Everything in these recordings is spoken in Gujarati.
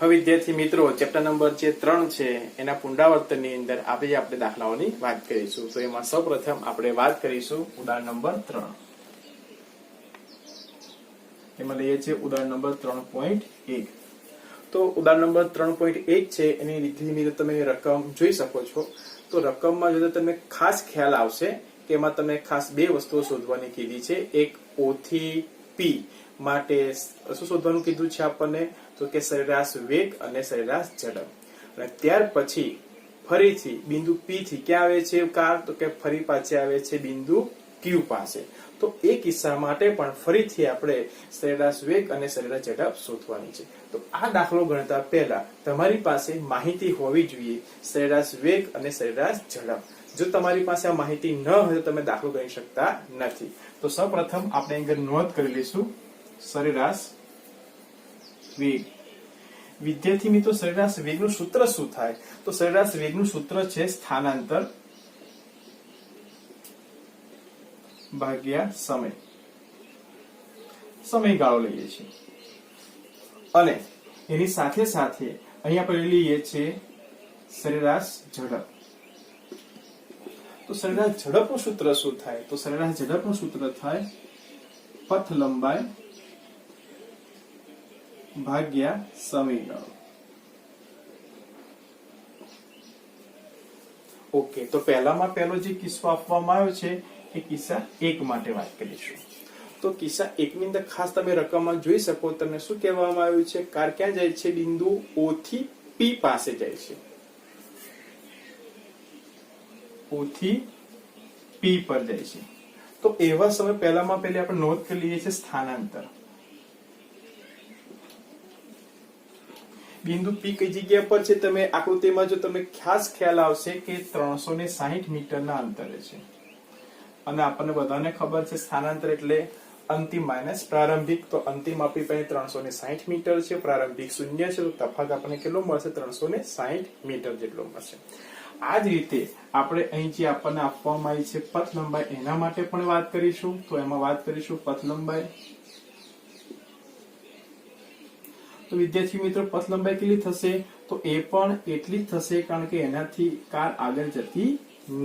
હવે વિદ્યાર્થી મિત્રો ચેપ્ટર નંબર જે 3 છે એના પુનરાવર્તનની અંદર આપણે દાખલાઓની વાત કરીશું. તો એમાં સૌપ્રથમ આપણે વાત કરીશું ઉદાહરણ નંબર 3. એમાં લઈએ છીએ ઉદાહરણ નંબર 3.1. તો ઉદાહરણ નંબર 3.1 છે એની રીતે તમે રકમ જોઈ શકો છો. તો રકમમાં જો તમે ખાસ ખ્યાલ આવશે કે એમાં તમે ખાસ બે વસ્તુઓ શોધવાની કીધી છે. એક O થી P માટે શું શોધવાનું કીધું છે આપણને, તો કે સરેરાશ વેગ અને સરેરાશ ઝડપ. અને ત્યાર પછી ફરીથી બિંદુ P થી ક્યાં આવે છે કાર, તો કે ફરી પાછી આવે છે બિંદુ Q પાસે. તો એ કિસ્સા માટે પણ ફરીથી આપણે સરેરાશ વેગ અને સરેરાશ ઝડપ શોધવાની છે. તો આ દાખલો ગણતા પહેલા તમારી પાસે માહિતી હોવી જોઈએ સરેરાશ વેગ અને સરેરાશ ઝડપ. જો તમારી પાસે આ માહિતી ન હોય તો તમે દાખલો ગણી શકતા નથી. તો સૌપ્રથમ આપણે અહીં નોંધ કરી લઈશું સરેરાશ વેગ. વિદ્યાર્થી મિત્રો સરેરાશ વેગનું સૂત્ર શું થાય, તો સરેરાશ વેગનું સૂત્ર છે સ્થાનાંતર ભાગ્યા સમયગાળો લઈએ છીએ. અને એની સાથે સાથે અહીંયા આપણે લઈએ છીએ સરેરાશ ઝડપ. તો સરેરાશ ઝડપનું સૂત્ર શું થાય, તો સરેરાશ ઝડપનું સૂત્ર થાય પથ લંબાઈ ભાગ્યા સમયગાળો. ઓકે, તો પહેલામાં પહેલો જે કિસ્સો આપવામાં આવ્યો છે એ કિસ્સા 1 માટે વાત કરીશું. તો કિસ્સા 1 ની અંદર ખાસ તમે રકમમાં જોઈ શકો તમને શું કહેવામાં આવ્યું છે, કાર ક્યાં જાય છે, બિંદુ O થી P પાસે જાય છે. O થી P પર જાય છે. તો એવા સમય પહેલામાં પહેલી આપણે નોંધ કરી લઈએ છીએ સ્થાનાંતર. બિંદુ P કઈ જગ્યા પર છે, તમે આકૃતિમાં જો તમે ખાસ ખ્યાલ આવશે કે 360 મીટરના અંતરે છે. અને આપણને બધાને ખબર છે સ્થાનાંતર એટલે અંતિમ માઇનસ પ્રારંભિક. તો અંતિમ આપણી પાસે 360 મીટર છે, પ્રારંભિક 0 છે, તો તફાવત આપણને કેટલો મળશે, 360 મીટર જેટલો મળશે. આ જ રીતે આપણે અહીં જે આપણને આપવામાં આવી છે પથ લંબાઈ, એના માટે પણ વાત કરીશું. તો એમાં વાત કરીશું પથ લંબાઈ. તો વિદ્યાર્થી મિત્રો પથ લંબાઈ કેટલી થશે, તો એ પણ એટલી જ થશે કારણ કે એનાથી કાર આગળ જતી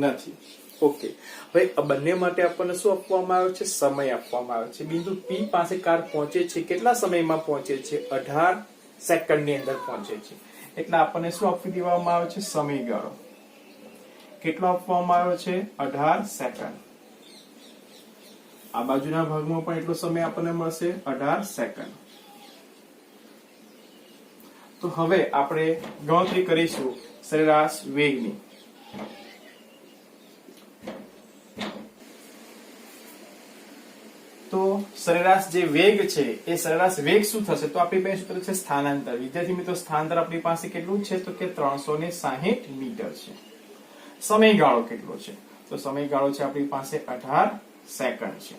નથી. ઓકે, હવે બંને માટે આપણને શું આપવામાં આવ્યો છે, સમય આપવામાં આવ્યો છે. બિંદુ P પાસે કાર પહોંચે છે, કેટલા સમયમાં પહોંચે છે, 18 સેકન્ડની અંદર પહોંચે છે. એટલે આપણને શું આપી દેવામાં આવ્યો છે, સમયગાળો કેટલો આપવામાં આવ્યો છે, 18 સેકન્ડ. આ બાજુના ભાગમાં પણ એટલો સમય આપણને મળશે, 18 સેકન્ડ. તો હવે આપણે ગણતરી કરીશું સરેરાશ વેગની. તો સરેરાશ જે વેગ છે એ સરેરાશ વેગ શું થશે, તો આપણી પાસે સૂત્ર છે સ્થાનાંતર. વિદ્યાર્થી મિત્રો સ્થાનાંતર આપણી પાસે કેટલું છે, તો કે 360 મીટર છે. સમયગાળો કેટલો છે, તો સમયગાળો છે આપણી પાસે 18 સેકન્ડ છે.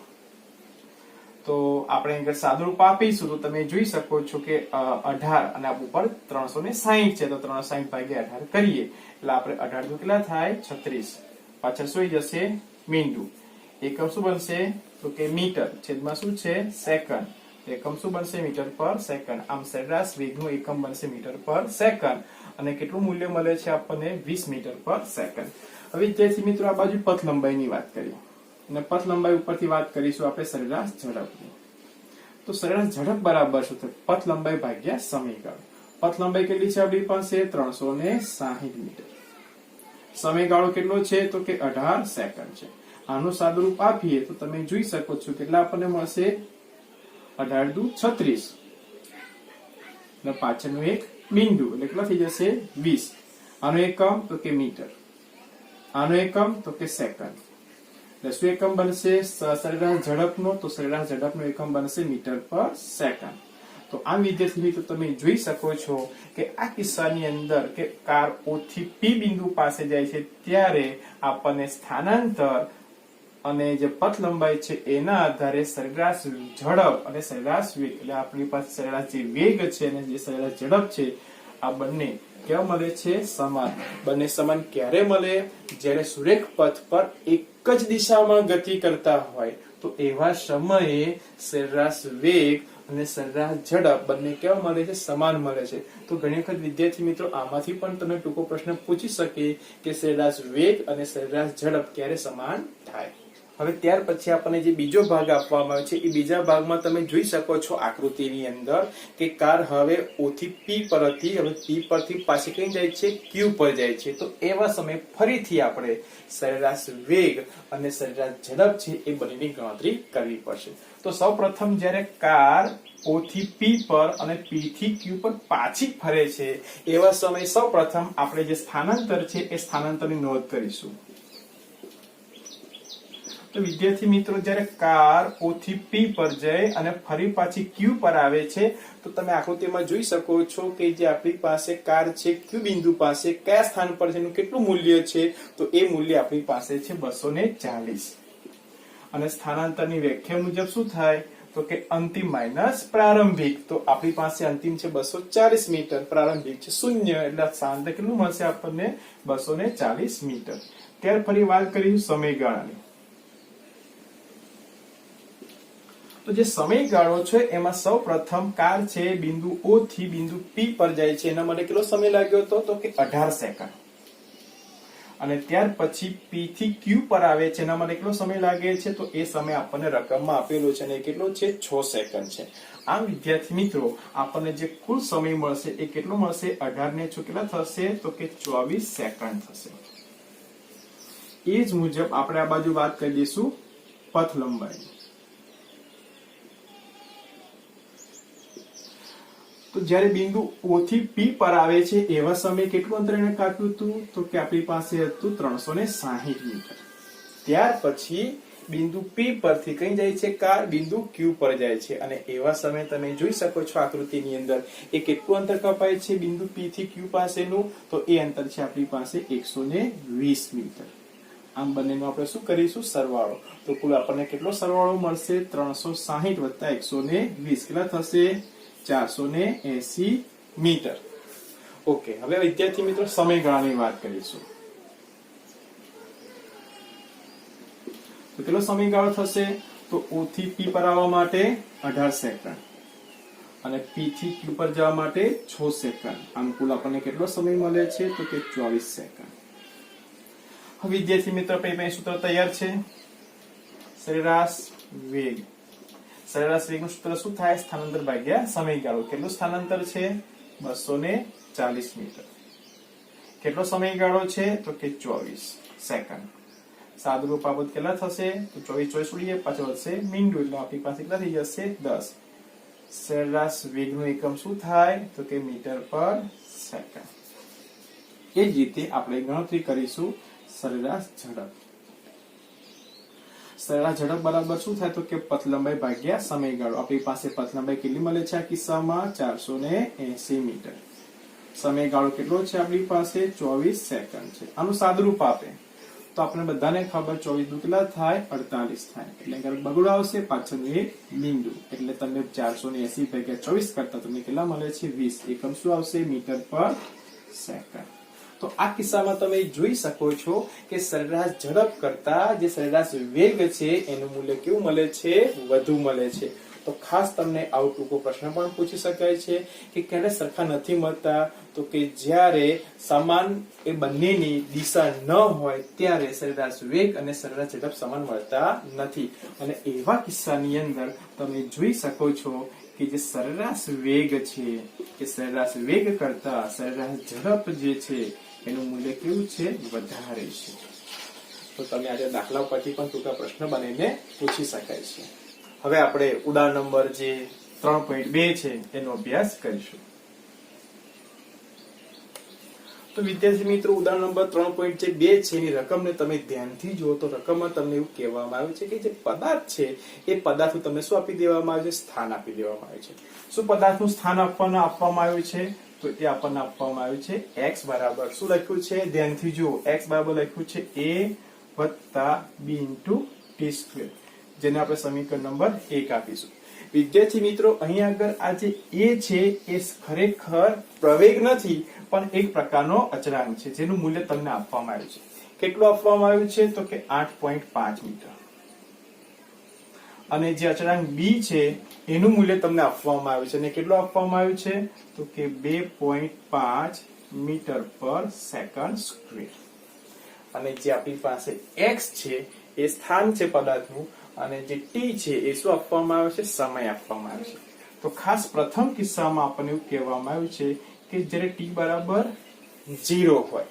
તો આપણે અહીં સાદુરૂપ આપીશું તો તમે જોઈ શકો છો કે 18 અને ઉપર 360 છે, તો 360 ભાગ્યા 18 કરીએ એટલે આપણે 18 કેટલા થાય, 36. પાછળ શું જશે, મીંડું. એકમ શું બનશે, તો કે મીટર, છેદમાં શું છે, સેકન્ડ. એકમ શું બનશે, મીટર પર સેકન્ડ. આમ સરેરાશ વેગનું એકમ બનશે મીટર પર સેકન્ડ. અને કેટલું મૂલ્ય મળે છે આપણને, 20 મીટર પર સેકન્ડ. હવે વિદ્યાર્થી મિત્રો આ બાજુ પથ લંબાઈની વાત કરીએ અને પથ લંબાઈ ઉપરથી વાત કરીશું આપણે સરેરાશ ઝડપની. તો સરેરાશ ઝડપ બરાબર શું થાય, પથ લંબાઈ ભાગ્યા સમયગાળો. પથ લંબાઈ કેટલી છે આપણી પાસે, 360 મીટર. સમયગાળો કેટલો છે, તો કે 18 સેકન્ડ છે. આનું સાદુરૂપ આપીએ તો તમે જોઈ શકો છો કેટલા આપણને મળશે, 18 દુ 36. અને પાછળનું એક બિંદુ એટલે કેટલા થઈ જશે, 20. આનો એકમ તો કે મીટર, આનો એકમ તો કે સેકન્ડ. એટલે શું એકમ બનશે સરેરાશ ઝડપનો, તો સરેરાશ ઝડપનો એકમ બનશે મીટર પર સેકન્ડ. તો આમ વિદ્યાર્થી મિત્રો તમે જોઈ શકો છો કે આ કિસ્સાની અંદર કે કાર O થી P બિંદુ પાસે જાય છે ત્યારે આપણને સ્થાનાંતર અને જે પથ લંબાઈ છે એના આધારે સરેરાશ ઝડપ અને સરેરાશ વેગ, એટલે આપણી પાસે સરેરાશ જે વેગ છે અને જે સરેરાશ ઝડપ છે આ બંને કેવા મળે છે, સમાન. બંને સમાન ક્યારે મળે, જ્યારે સુરેખ પથ પર એક જ દિશામાં ગતિ કરતા હોય. તો એવા સમયે સરેરાશ વેગ અને સરેરાશ ઝડપ બંને કેવા મળે છે? સમાન મળે છે. તો ઘણી વખત વિદ્યાર્થી મિત્રો આમાંથી પણ તમે ટૂંકો પ્રશ્ન પૂછી શકે કે સરેરાશ વેગ અને સરેરાશ ઝડપ ક્યારે સમાન થાય. હવે ત્યાર પછી આપણને જે બીજો ભાગ આપવામાં આવ્યો છે એ બીજા ભાગમાં તમે જોઈ શકો છો આકૃતિની અંદર કે કાર હવે O થી P પર હતી, હવે P પરથી પાછી કઈ જાય છે? Q પર જાય છે. તો એવા સમયે ફરીથી આપણે સરેરાશ વેગ અને સરેરાશ ઝડપ છે એ બંનેની ગણતરી કરવી પડશે. તો સૌપ્રથમ જ્યારે કાર O થી P પર અને P થી Q પર પાછી ફરે છે એવા સમયે સૌપ્રથમ આપણે જે સ્થાનાંતર છે એ સ્થાનાંતરની નોંધ કરીશું. તો વિદ્યાર્થી મિત્રો જ્યારે કાર O થી P પર જાય અને ફરી પાછી Q પર આવે છે તો તમે આકૃતિમાં જોઈ શકો છો કે જે આપણી પાસે કાર છે Q બિંદુ પાસે કયા સ્થાન પર છે, એનું કેટલું મૂલ્ય છે? તો એ મૂલ્ય આપણી પાસે છે 240. અને સ્થાનાંતરની વ્યાખ્યા મુજબ શું થાય? તો કે અંતિમ માઇનસ પ્રારંભિક. તો આપણી પાસે અંતિમ છે 240 મીટર, પ્રારંભિક છે 0, એટલે સ્થાનાંતર કેટલું મળશે આપણને? 240 મીટર. ત્યાર ફરી વાત કરીશું સમયગાળાની. તો જે સમયગાળો છે એમાં સૌપ્રથમ કાર છે બિંદુ O થી બિંદુ P પર જાય છે, એના માટે કેટલો સમય લાગ્યો હતો? તો કે 18 સેકન્ડ. અને ત્યાર પછી P થી Q પર આવે છે, એના માટે કેટલો સમય લાગે છે? તો એ સમય આપણને રકમમાં આપેલો છે અને એ કેટલો છે? 6 સેકન્ડ છે. આમ વિદ્યાર્થી મિત્રો આપણને જે કુલ સમય મળશે એ કેટલો મળશે? 18 ને 6 કેટલા થશે? તો કે 24 સેકન્ડ થશે. એ જ મુજબ આપણે આ બાજુ વાત કરી દઈશું પથ લંબાઈ. તો જ્યારે બિંદુ O થી P પર આવે છે એવા સમયે કેટલું અંતર એને કાપ્યું હતું? તો કે આપણી પાસે હતું 360 મીટર. ત્યાર પછી બિંદુ P પરથી કઈ જાય છે કાર? બિંદુ Q પર જાય છે અને એવા સમયે તમે જોઈ શકો છો આકૃતિની અંદર એ કેટલું અંતર કપાય છે બિંદુ P થી Q પાસેનું? તો એ અંતર છે આપણી પાસે 120 મીટર. આમ બંનેનો આપણે શું કરીશું? સરવાળો. તો કુલ આપણને કેટલો સરવાળો મળશે? 360 વત્તા 120 કેટલા થશે? 480 મીટર. ઓકે, હવે વિદ્યાર્થી મિત્રો સમયગાળાની વાત કરીશું. તો કેટલો સમયગાળો થશે? તો O થી P પર આવવા માટે 18 સેકન્ડ અને P થી Q પર જવા માટે 6 સેકન્ડ. આમ કુલ આપણને કેટલો સમય મળે છે? તો કે 24 સેકન્ડ. હવે વિદ્યાર્થી મિત્રો આપણે સૂત્ર તૈયાર છે. સરેરાશ વેગ. સરેરાશ વેગનું સૂત્ર શું થાય? સ્થાનાંતર ભાગ્યા સમયગાળો. કેટલું સ્થાનાંતર છે? 240 મીટર. કેટલો સમયગાળો છે? તો કે 24 સેકન્ડ. સાદુરૂપ બાબત કેટલા થશે? તો 24 ઉડીએ, પાછળ વધશે મીંડું, એટલે આપણી પાસે કેટલા થઈ જશે? 10. સરેરાશ વેગનું એકમ શું થાય? તો કે મીટર પર સેકન્ડ. એ જ રીતે આપણે ગણતરી કરીશું સરેરાશ ઝડપ. સરેરાશ ઝડપ બરાબર શું થાય? તો કે પથ લંબાઈ ભાગ્યા સમયગાળો. આપણી પાસે પથ લંબાઈ કેટલી મળે છે આ કિસ્સામાં? 480 મીટર. સમયગાળો કેટલો છે આપણી પાસે? 24 સેકન્ડ છે. આનું સાદુરૂપ આપે તો આપણે બધાને ખબર 24 દુ કેટલા થાય? 48 થાય. એટલે કે બગડો આવશે, પાછળનું એક બિંદુ, એટલે તમે 480 ભાગ્યા 24 કરતા તમને કેટલા મળે છે? 20. એકમ શું આવશે? મીટર પર સેકન્ડ. તો આ કિસ્સામાં તમે જોઈ શકો છો કે સરેરાશ ઝડપ કરતા જે સરેરાશ વેગ છે એનું મૂલ્ય કેવું મળે છે? વધુ મળે છે. તો ખાસ તમને આવો ટૂંકો પ્રશ્ન પણ પૂછી શકાય છે કે ક્યારે સરખા નથી મળતા? તો કે જ્યારે સમાન એ બંનેની દિશા ન હોય ત્યારે સરેરાશ વેગ અને સરેરાશ ઝડપ સમાન મળતા નથી. અને એવા કિસ્સાની અંદર તમે જોઈ શકો છો કે જે સરેરાશ વેગ છે કે સરેરાશ વેગ કરતા સરેરાશ ઝડપ જે છે એનું મૂલ્ય કેવું છે? વધારે છે. તો તમે આજે દાખલા પરથી પણ ટૂંકા પ્રશ્ન બનાવીને પૂછી શકાય છે. હવે આપણે ઉદાહરણ નંબર જે 3.2 છે એનો અભ્યાસ કરીશું. તો વિદ્યાર્થી મિત્રો ઉદાહરણ નંબર 3.2 છે એની રકમને તમે ધ્યાનથી જુઓ તો રકમમાં તમને એવું કહેવામાં આવ્યું છે કે જે પદાર્થ છે એ પદાર્થનું તમને શું આપી દેવામાં આવ્યું છે? સ્થાન આપી દેવામાં આવ્યું છે. શું પદાર્થનું સ્થાન આપવામાં આવ્યું છે? તો એ આપણને આપવામાં આવ્યું છે x બરાબર શું લખ્યું છે? ધ્યાનથી જુઓ. x બરાબર લખ્યું છે a + b * t², જેને આપણે સમીકરણ નંબર 1 આપીશું. વિદ્યાર્થી મિત્રો અહીં આગળ આ જે a છે એ ખરેખર પ્રવેગ નથી પણ એક પ્રકારનો અચળાંક છે જેનું મૂલ્ય તમને આપવામાં આવ્યું છે. કેટલું આપવામાં આવ્યું છે? તો કે 8.5 મીટર. અને જે અચળાંક b છે એનું મૂલ્ય તમને આપવામાં આવ્યું છે અને કેટલું આપવામાં આવ્યું છે તો કે 2.5 મીટર પર સેકન્ડ સ્ક્વેર. અને જે આપણી પાસે x છે એ સ્થાન છે પદાર્થનું અને જે t છે એ શું આપવામાં આવે છે સમય આપવામાં આવે છે. તો ખાસ પ્રથમ કિસ્સામાં આપણને એવું કહેવામાં આવ્યું છે કે જ્યારે t બરાબર 0 હોય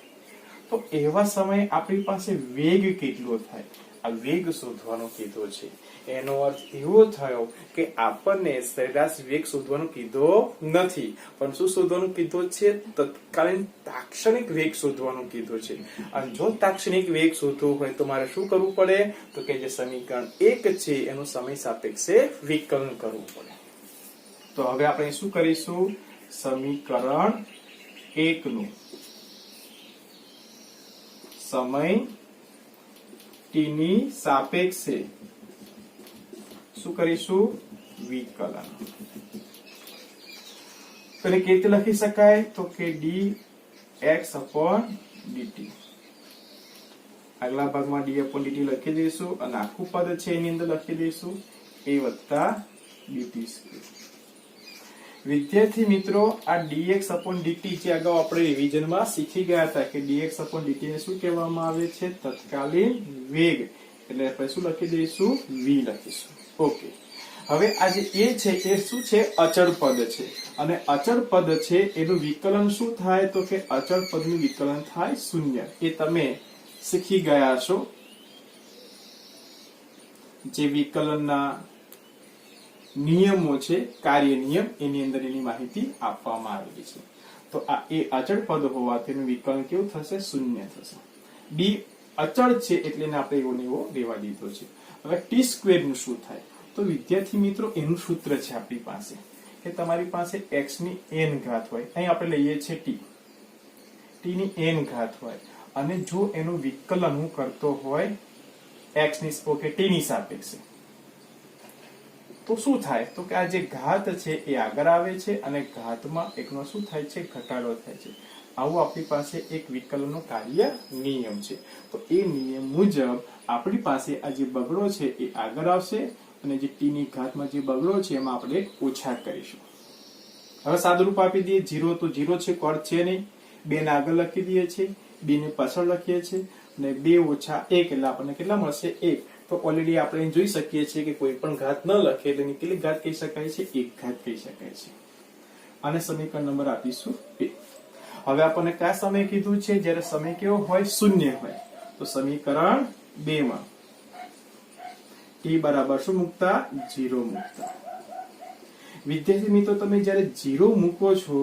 તો એવા સમયે આપણી પાસે વેગ કેટલો થાય આ વેગ શોધવાનો કીધો છે. એનો અર્થ એવો થયો કે આપણને સરેરાશ વેગ શોધવાનો કીધો નથી પણ શું શોધવાનું કીધો છે તત્કાલીન તાક્ષણિક વેગ શોધવાનો કીધો છે. અને જો તાક્ષણિક વેગ શોધવો હોય તો મારે શું કરવું પડે તો કે જે સમીકરણ 1 છે એનું સમય સાપેક્ષે વિકલન કરવું પડે. તો હવે આપણે શું કરીશું સમીકરણ 1 નું સમય t ની સાપેક્ષે શું કરીશું વિકલન. તો કેવી રીતે લખી શકાય તો કે dx/dt. આગલા ભાગમાં d/dt લખી દઈશું અને આખું પદ છે એની અંદર લખી દઈશું a + dt². વિદ્યાર્થી મિત્રો આ dx/dt જે અગાઉ આપણે રિવિઝનમાં શીખી ગયા હતા કે dx/dt ને શું કહેવામાં આવે છે તત્કાલીન વેગ એટલે આપણે શું લખી દઈશું v લખીશું. ઓકે. હવે આ જે a છે એ શું છે અચળ પદ છે અને અચળ પદ છે એનું વિકલન શું થાય તો કે અચળ પદનું વિકલન થાય 0. એ તમે શીખી ગયા છો જે વિકલનના નિયમો છે કાર્ય નિયમ એની અંદર એની માહિતી આપવામાં આવેલી છે. તો આ એ અચળ પદ હોવાથી એનું વિકલન કેવું થશે 0 થશે. b અચળ છે એટલે એને આપણે એવો ને એવો લેવા દીધો છે. હવે t² નું શું થાય તો વિદ્યાર્થી મિત્રો એનું સૂત્ર છે આપણી પાસે કે તમારી પાસે x ની n ઘાત હોય અહીં આપણે લઈએ છીએ t ની n ઘાત હોય અને જો એનું વિકલન હું કરતો હોય x ની t ની સાપેક્ષે તો શું થાય તો કે આ જે ઘાત છે એ આગળ આવે છે અને ઘાતમાં એકનો શું થાય છે ઘટાડો થાય છે. આવું આપણી પાસે એક વિકલનનો કાર્ય નિયમ છે. તો એ નિયમ મુજબ આપણી પાસે આ જે બગડો છે એ આગળ આવશે અને જે t ની ઘાતમાં જે બગડો છે એમાં આપણે ઓછા કરીશું. હવે સાદુરૂપ આપી દઈએ 0 તો 0 છે કોડ છે નહીં 2 ને આગળ લખી દઈએ છીએ 2 ને પાછળ લખીએ છીએ અને 2 - 1 એટલે આપણને કેટલા મળશે 1. તો ઓલરેડી આપણે જોઈ શકીએ છીએ કે કોઈ પણ ઘાત ન લખે એટલે કેટલી ઘાત કહી શકાય છે 1 ઘાત કહી શકાય છે. આને સમીકરણ નંબર આપીશું 2. હવે આપણને કયા સમય કીધું છે જ્યારે સમય કેવો હોય 0 હોય તો સમીકરણ 2 માં t બરાબર શું મૂકતા 0 મૂકતા. વિદ્યાર્થી મિત્રો તમે જ્યારે 0 મૂકો છો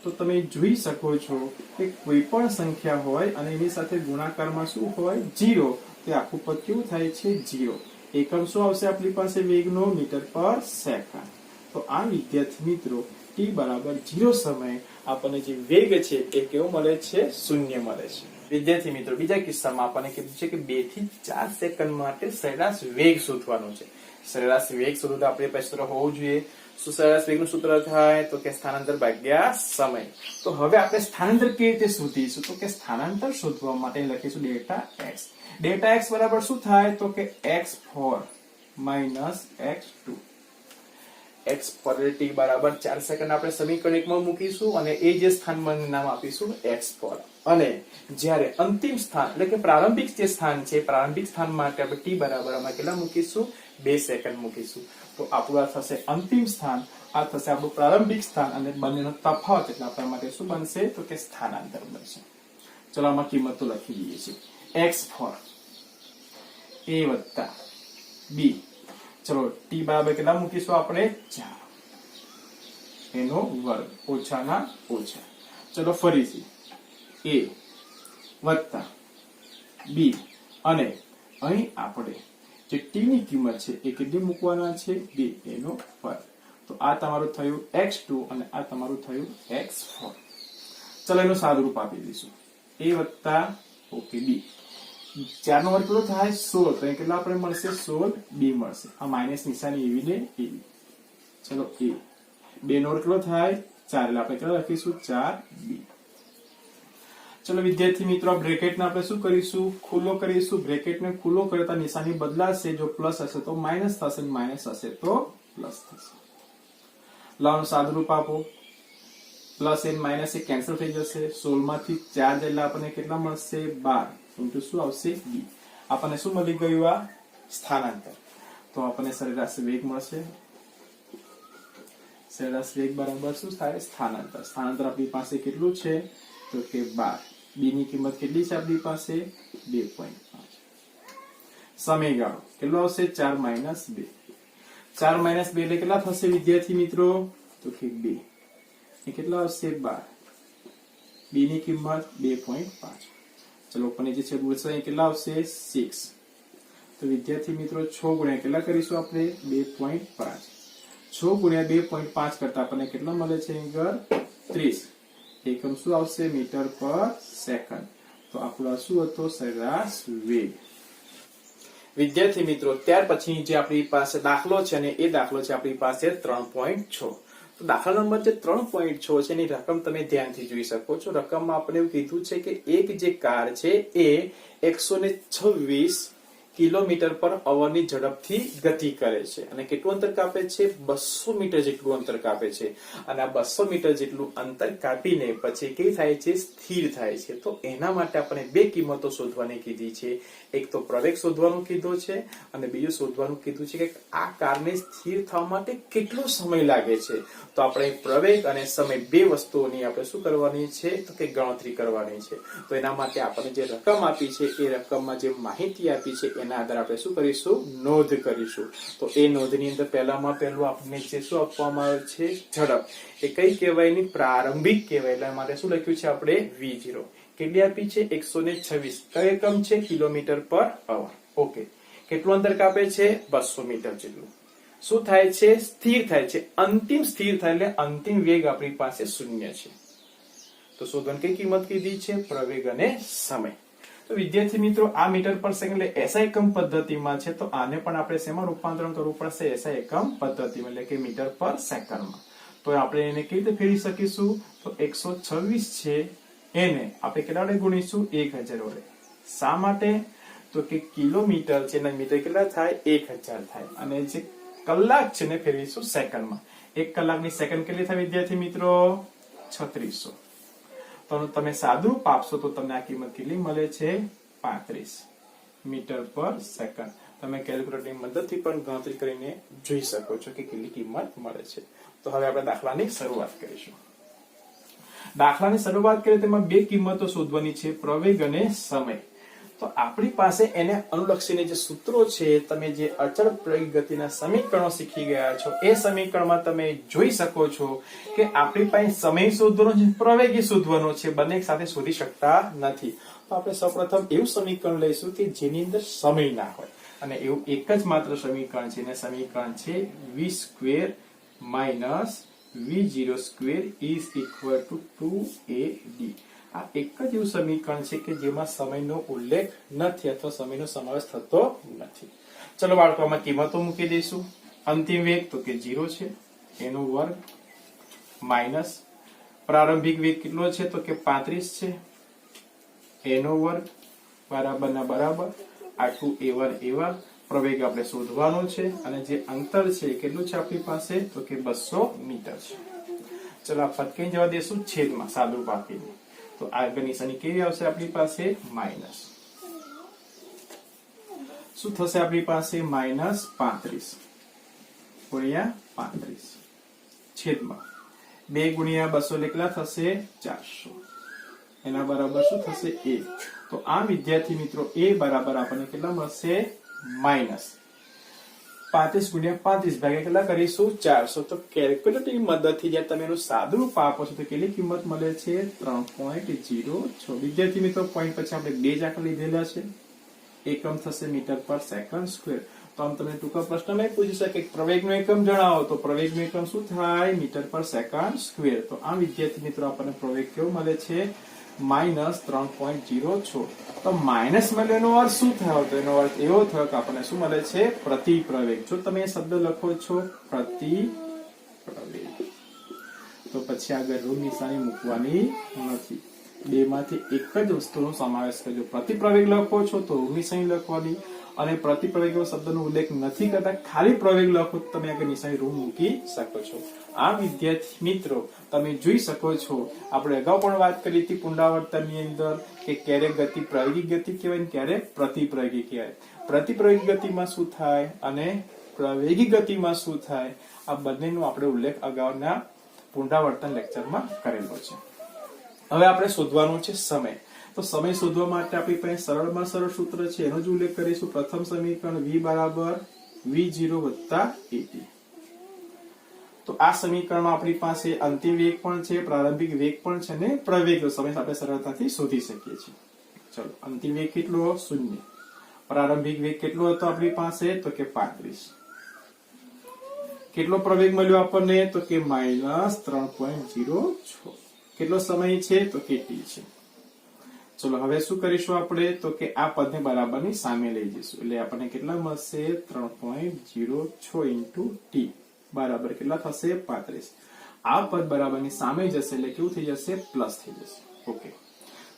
તો તમે જોઈ શકો છો કે કોઈ પણ સંખ્યા હોય અને એની સાથે ગુણાકારમાં શું હોય 0 તે આખું પદ કેવું થાય છે 0. એકમ શું આવશે આપણી પાસે વેગનો મીટર પર સેકન્ડ. તો આ વિદ્યાર્થી મિત્રો t બરાબર 0 સમયે આપણને જે વેગ છે એ કેવો મળે છે 0 મળે છે. વિદ્યાર્થી મિત્રો બીજા કિસ્સામાં આપણને કીધું છે કે 2 થી 4 સેકન્ડ માટે સરેરાશ વેગ શોધવાનો છે. સરેરાશ વેગ શોધવું તો આપણી પાસે સૂત્ર હોવું જોઈએ. શું સરેરાશ વેગનું સૂત્ર થાય તો કે સ્થાનાંતર ભાગ્યા સમય. તો હવે આપણે સ્થાનાંતર કેવી રીતે શોધીશું તો કે સ્થાનાંતર શોધવા માટે લખીશું ડેલ્ટા x. ડેલ્ટા x બરાબર શું થાય તો કે x4 - x2. x4 t બરાબર 4 સેકન્ડ આપણે સમીકરણ 1 માં મૂકીશું અને એ જે સ્થાનમાં નામ આપીશું x4. અને જ્યારે અંતિમ સ્થાન એટલે કે પ્રારંભિક જે સ્થાન છે પ્રારંભિક સ્થાન માટે આપણે t બરાબર આમાં કેટલા મૂકીશું 2 સેકન્ડ મૂકીશું. તો આપણું આ થશે અંતિમ સ્થાન આ થશે આપણું પ્રારંભિક સ્થાન અને બંનેનો તફાવત એટલે આપણા માટે શું બનશે તો કે સ્થાનાંતર બનશે. ચલો આમાં કિંમતો લખી દઈએ છીએ x4 a + b. ચલો t બરાબર કેટલા મૂકીશું આપણે 4 એનો વર્ગ ઓછાના ઓછા. ચલો ફરીથી a + b અને અહીં આપણે જે t ની કિંમત છે એ કેટલી મૂકવાના છે 2 એનો વર્ગ. તો આ તમારું થયું x2 અને આ તમારું થયું x4. ચલો એનું સાદુરૂપ આપી દઈશું a + b. 4 નો વર્ગ કેટલો થાય 16 તો એ કેટલા આપણે મળશે 16b મળશે. આ માઈનસ નિશાની એવી ને એવી. ચલો a 2 નો વર્ગ કેટલો થાય 4 એટલે આપણે કેટલા લખીશું 4b. ચલો વિદ્યાર્થી મિત્રો, બ્રેકેટને આપણે શું કરીશું? ખુલ્લો કરીશું. બ્રેકેટને ખુલ્લો કરતા નિશાની બદલાશે. જો પ્લસ હશે તો માઇનસ થશે, માઇનસ હશે તો પ્લસ થશે. લાવવાનું સાદુરૂપ આપો. પ્લસ એન માઇનસ એ કેન્સલ થઈ જશે. 16 માંથી 4 એટલે આપણને કેટલા મળશે? 12 ઇન્ટુ શું આવશે? બી. આપણને શું મળી ગયું? આ સ્થાનાંતર. તો આપણને સરેરાશ વેગ મળશે. સરેરાશ વેગ બરાબર શું થાય? સ્થાનાંતર. સ્થાનાંતર આપણી પાસે કેટલું છે? તો કે 12. બી ની કિંમત કેટલી છે આપણી પાસે? 2.5. સમયગાળો કેટલો આવશે? 4 માઇનસ 2. 4 માઇનસ 2 એટલે કેટલા થશે વિદ્યાર્થી મિત્રો? તો કે 2. એ કેટલા આવશે? 12. બી ની કિંમત 2.5. ચલો ઉપરની જે છે બોલશે અહીં કેટલા આવશે? 6. તો વિદ્યાર્થી મિત્રો 6 ગુણ્યા કેટલા કરીશું આપણે? 2.5. 6 ગુણ્યા 2.5 કરતા આપણને કેટલા મળે છે? આગળ 30. એકમ શું આવશે? મીટર પર સેકન્ડ. તો આપણો શું હતો? સરેરાશ વેગ. વિદ્યાર્થી મિત્રો, ત્યાર પછી જે આપણી પાસે દાખલો છે અને એ દાખલો છે આપણી પાસે 3.6. તો દાખલા નંબર જે 3.6 છે એની રકમ તમે ધ્યાનથી જોઈ શકો છો. રકમમાં આપણે એવું કીધું છે કે એક જે કાર છે એ 126 કિલોમીટર પર અવરની ઝડપથી ગતિ કરે છે અને કેટલું અંતર કાપે છે? 200 મીટર જેટલું અંતર કાપે છે. અને આ 200 મીટર જેટલું અંતર કાપીને પછી કેવી થાય છે? સ્થિર થાય છે. તો એના માટે આપણે બે કિંમતો શોધવાની કીધી છે. એક તો પ્રવેગ શોધવાનું કીધું છે અને બીજું શોધવાનું કીધું છે કે આ કારને સ્થિર થવા માટે કેટલો સમય લાગે છે. તો આપણે પ્રવેગ અને સમય બે વસ્તુઓની આપણે શું કરવાની છે? તો કે ગણતરી કરવાની છે. તો એના માટે આપણે જે રકમ આપી છે એ રકમમાં જે માહિતી આપી છે એના આધારે આપણે શું કરીશું? નોંધ કરીશું. તો એ નોંધની અંદર પહેલામાં પહેલું આપણને જે શું આપવામાં આવે છે? ઝડપ. એ કઈ કહેવાય? ની પ્રારંભિક કહેવાય. એટલે માટે શું લખ્યું છે આપણે? v0. કેટલી આપી છે? 126. કયો એકમ છે? કિલોમીટર પર અવર. ઓકે. કેટલું અંતર કાપે છે? 200 મીટર જેટલું. શું થાય છે? સ્થિર થાય છે. અંતિમ સ્થિર થાય એટલે અંતિમ વેગ આપણી પાસે 0 છે. તો શોધવાની કઈ કિંમત કીધી છે? પ્રવેગ અને સમય. તો વિદ્યાર્થી મિત્રો, આ મીટર પર સેકન્ડ એટલે એસઆઈ એકમ પદ્ધતિમાં છે. તો આને પણ આપણે શેમાં રૂપાંતરણ કરવું પડશે? એસઆઈ એકમ પદ્ધતિમાં, એટલે કે મીટર પર સેકન્ડમાં. તો આપણે એને કેવી રીતે ફેરવી શકીશું? તો 126 છે એને આપણે કેટલા વડે ગુણીશું? 1000 વડે. શા માટે? તો કે કિલોમીટર છે ને મીટર કેટલા થાય? 1000 થાય. અને જે કલાક છે ને ફેરવીશું સેકન્ડમાં. 1 કલાકની સેકન્ડ કેટલી થાય વિદ્યાર્થી મિત્રો? 3600. તો તમે સાદું આપશો તો તમને આ કિંમત કેટલી મળે છે? 35 મીટર પર સેકન્ડ. તમે કેલ્ક્યુલેટરની મદદથી પણ ગણતરી કરીને જોઈ શકો છો કે કેટલી કિંમત મળે છે. તો હવે આપણે દાખલાની શરૂઆત કરીશું. દાખલાની શરૂઆત કરીએ તેમાં બે કિંમતો શોધવાની છે, પ્રવેગ અને સમય. તો આપણી પાસે એને અનુલક્ષીને જે સૂત્રો છે, તમે જે અચળ પ્રવેગ ગતિના સમીકરણો શીખી ગયા છો એ સમીકરણમાં તમે જોઈ શકો છો કે આપણી પાસે સમય શોધવાનો છે, પ્રવેગ શોધવાનો છે, બંને સાથે શોધી શકતા નથી. તો આપણે સૌપ્રથમ એવું સમીકરણ લઈશું કે જેની અંદર સમય ના હોય અને એવું એક જ માત્ર સમીકરણ છે, અને સમીકરણ છે v² minus v0² is equal to 2ad. આ એક જ એવું સમીકરણ છે કે જેમાં સમયનો ઉલ્લેખ નથી અથવા સમયનો સમાવેશ થતો નથી. ચલો બાળકો, આમાં કિંમતો મૂકી દઈશું. અંતિમ વેગ તો કે 0 છે, એનો વર્ગ માઇનસ પ્રારંભિક વેગ કેટલો છે? તો કે 35 છે, એનો વર્ગ બરાબર ના બરાબર. આટલું a1 પ્રવેગ આપણે શોધવાનો છે અને જે અંતર છે કેટલું છે આપણી પાસે? તો કે 200 મીટર છે. ચલો આ ફટકાઈ જવા દેશું છેદમાં સાદુરૂપ આપીને. તો આગળની નિશાની કેવી આવશે આપણી પાસે? માઇનસ. શું થશે આપણી પાસે? માઇનસ 35 ગુણ્યા 35 છેદમાં 2 ગુણ્યા 200 કેટલા થશે? 400. એના બરાબર શું થશે? a. તો આ વિદ્યાર્થી મિત્રો a બરાબર આપણને કેટલા મળશે? માઇનસ 35 ગુણ્યા 35 ભાગ્યા કેટલા કરીશું? 400. તો કેલ્ક્યુલેટરની મદદથી જ્યારે તમે એનું સાદું રૂપ આપો છો તો કેટલી કિંમત મળે છે? 3.06. વિદ્યાર્થી મિત્રો, પોઈન્ટ પછી આપણે બે જ આંકડા લીધેલા છે. એકમ થશે મીટર પર સેકન્ડ સ્ક્વેર. તો આમ તમને ટૂંકા પ્રશ્નમાં પૂછી શકે પ્રવેગનો એકમ જણાવો, તો પ્રવેગનો એકમ શું થાય? મીટર પર સેકન્ડ સ્ક્વેર. તો આ વિદ્યાર્થી મિત્રો આપણને પ્રવેગ કેવો મળે છે? માઇનસ 3.06. તો માઇનસ મળ્યો એનો અર્થ શું થયો? તો એનો અર્થ એવો થયો કે આપણને શું મળે છે? પ્રતિ પ્રવેગ. જો તમે એ શબ્દ લખો છો પ્રતિ પ્રવેગ તો પછી આગળ ઋણ નિશાની મૂકવાની નથી. બેમાંથી એક જ વસ્તુનો સમાવેશ કરજો. પ્રતિપ્રવેગ લખો છો તો નિશાની લખવાની, અને પ્રતિપ્રવેગ શબ્દનો ઉલ્લેખ નથી કરતા ખાલી પ્રવેગ લખો તો તમે આગળ નિશાની રૂ મૂકી શકો છો. આ વિદ્યાર્થી મિત્રો તમે જોઈ શકો છો, આપણે અગાઉ પણ વાત કરી હતી પુનરાવર્તનની અંદર કે ક્યારેક ગતિ પ્રાયોગિક ગતિ કહેવાય ને ક્યારેક પ્રતિપ્રવેગી કહેવાય. પ્રતિપ્રવેગી ગતિમાં શું થાય અને પ્રાયોગિક ગતિમાં શું થાય, આ બંનેનો આપણે ઉલ્લેખ અગાઉના પુનરાવર્તન લેક્ચરમાં કરેલો છે. હવે આપણે શોધવાનું છે સમય. તો સમય શોધવા માટે આપણી પાસે સરળમાં સરળ સૂત્ર છે, એનો જ ઉલ્લેખ કરીશું. પ્રથમ સમીકરણ v બરાબર v0 વત્તા at. તો આ સમીકરણમાં આપણી પાસે અંતિમ વેગ પણ છે, પ્રારંભિક વેગ પણ છે અને પ્રવેગનો સમય આપણે સરળતાથી શોધી શકીએ છીએ. ચલો, અંતિમ વેગ કેટલો? 0. પ્રારંભિક વેગ કેટલો હતો આપણી પાસે? તો કે 35. કેટલો પ્રવેગ મળ્યો આપણને? તો કે -3.06. કેટલો સમય છે? તો કે t છે. ચલો હવે શું કરીશું આપણે? તો કે આ પદને બરાબરની સામે લઈ જઈશું, એટલે આપણને કેટલા મળશે? 3.06 * t બરાબર કેટલા થશે? 35. આ પદ બરાબરની સામે જશે એટલે કેવું થઈ જશે? પ્લસ થઈ જશે. ઓકે,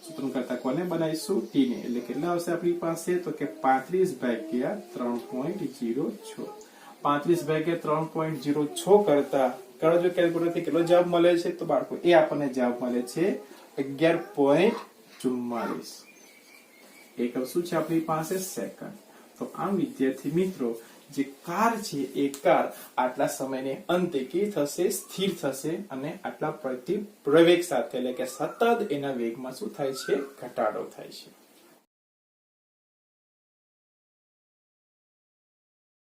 સૂત્ર કરતા કોને બનાવીશું? t ને. એટલે કેટલા આવશે આપણી પાસે? તો કે 35/3.06. 35/3.06 કરતા કરો જો કેલ્ક્યુલેટરથી કેટલો જવાબ મળે છે? તો બાળકો એ આપણને જવાબ મળે છે 11.44. એકમ શું છે આપણી પાસે? સેકન્ડ. તો આમ વિદ્યાર્થી મિત્રો જે કાર છે એ કાર આટલા સમયને અંતે કેવી થશે? સ્થિર થશે, અને આટલા પ્રવેગ સાથે એટલે કે સતત એના વેગમાં શું થાય છે? ઘટાડો થાય છે.